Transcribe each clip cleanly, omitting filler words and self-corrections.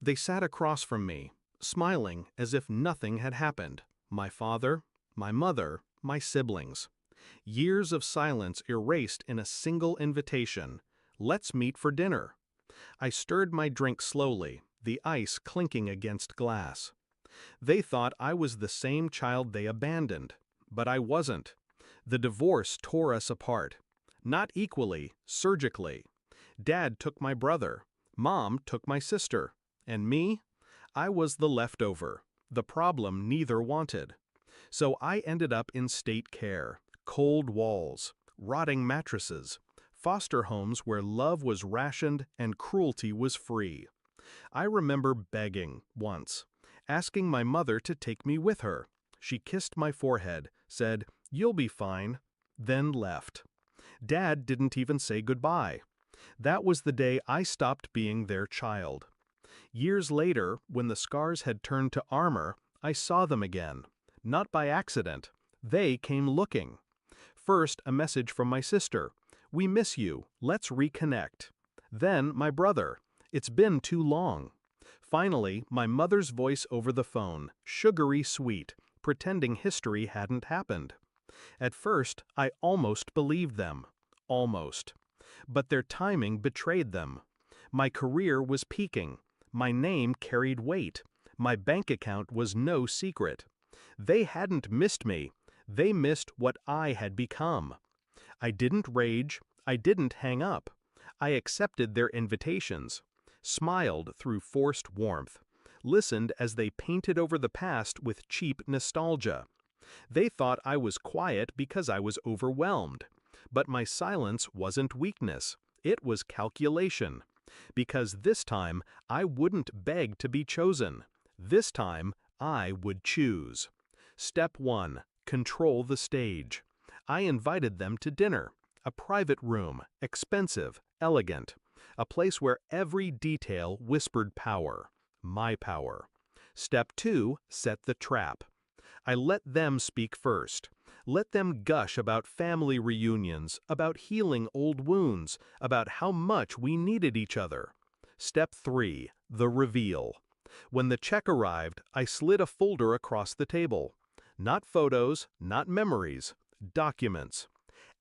They sat across from me, smiling as if nothing had happened. My father, my mother, my siblings. Years of silence erased in a single invitation. Let's meet for dinner. I stirred my drink slowly, the ice clinking against glass. They thought I was the same child they abandoned, but I wasn't. The divorce tore us apart. Not equally, surgically. Dad took my brother. Mom took my sister. And me? I was the leftover, the problem neither wanted. So I ended up in state care, cold walls, rotting mattresses, foster homes where love was rationed and cruelty was free. I remember begging, once, asking my mother to take me with her. She kissed my forehead, said, "You'll be fine," then left. Dad didn't even say goodbye. That was the day I stopped being their child. Years later, when the scars had turned to armor, I saw them again. Not by accident. They came looking. First, a message from my sister. "We miss you. Let's reconnect." Then, my brother. "It's been too long." Finally, my mother's voice over the phone, sugary sweet, pretending history hadn't happened. At first, I almost believed them. Almost. But their timing betrayed them. My career was peaking. My name carried weight. My bank account was no secret. They hadn't missed me. They missed what I had become. I didn't rage. I didn't hang up. I accepted their invitations, smiled through forced warmth, listened as they painted over the past with cheap nostalgia. They thought I was quiet because I was overwhelmed. But my silence wasn't weakness. It was calculation. Because this time, I wouldn't beg to be chosen. This time, I would choose. Step 1. Control the stage. I invited them to dinner. A private room, expensive, elegant. A place where every detail whispered power. My power. Step 2. Set the trap. I let them speak first. Let them gush about family reunions, about healing old wounds, about how much we needed each other. Step 3. The reveal. When the check arrived, I slid a folder across the table. Not photos, not memories, documents.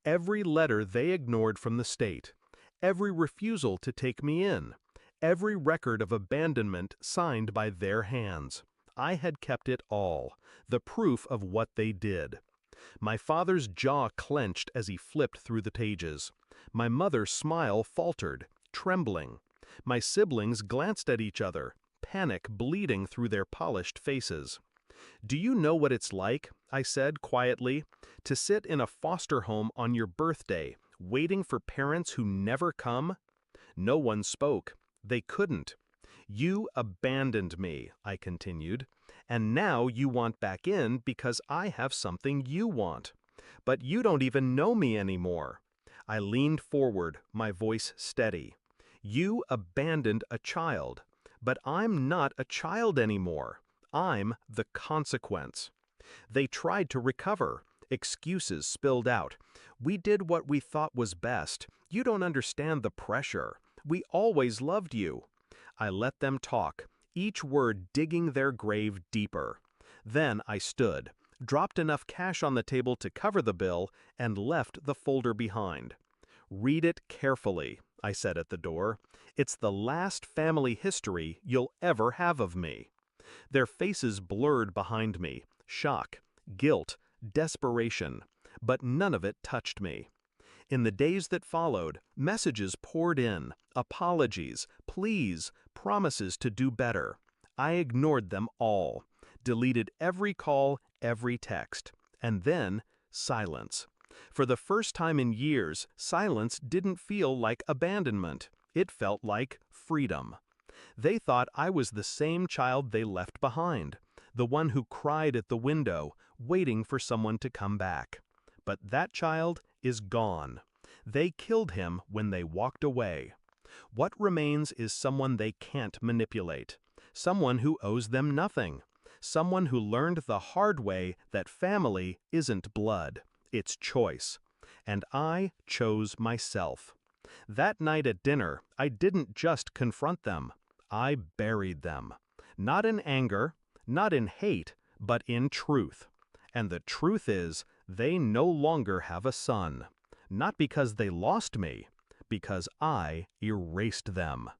Every letter they ignored from the state. Every refusal to take me in. Every record of abandonment signed by their hands. I had kept it all, the proof of what they did. My father's jaw clenched as he flipped through the pages. My mother's smile faltered, trembling. My siblings glanced at each other, panic bleeding through their polished faces. "Do you know what it's like," I said quietly, "to sit in a foster home on your birthday, waiting for parents who never come?" No one spoke. They couldn't. "You abandoned me," I continued, "and now you want back in because I have something you want. But you don't even know me anymore." I leaned forward, my voice steady. "You abandoned a child, but I'm not a child anymore. I'm the consequence." They tried to recover. Excuses spilled out. "We did what we thought was best. You don't understand the pressure. We always loved you." I let them talk, each word digging their grave deeper. Then I stood, dropped enough cash on the table to cover the bill, and left the folder behind. "Read it carefully," I said at the door. "It's the last family history you'll ever have of me." Their faces blurred behind me, shock, guilt, desperation, but none of it touched me. In the days that followed, messages poured in, apologies, pleas, promises to do better. I ignored them all, deleted every call, every text, and then silence. For the first time in years, silence didn't feel like abandonment. It felt like freedom. They thought I was the same child they left behind, the one who cried at the window, waiting for someone to come back. But that child is gone. They killed him when they walked away. What remains is someone they can't manipulate, someone who owes them nothing, someone who learned the hard way that family isn't blood, it's choice. And I chose myself. That night at dinner, I didn't just confront them. I buried them. Not in anger, not in hate, but in truth. And the truth is, they no longer have a son. Not because they lost me, because I erased them.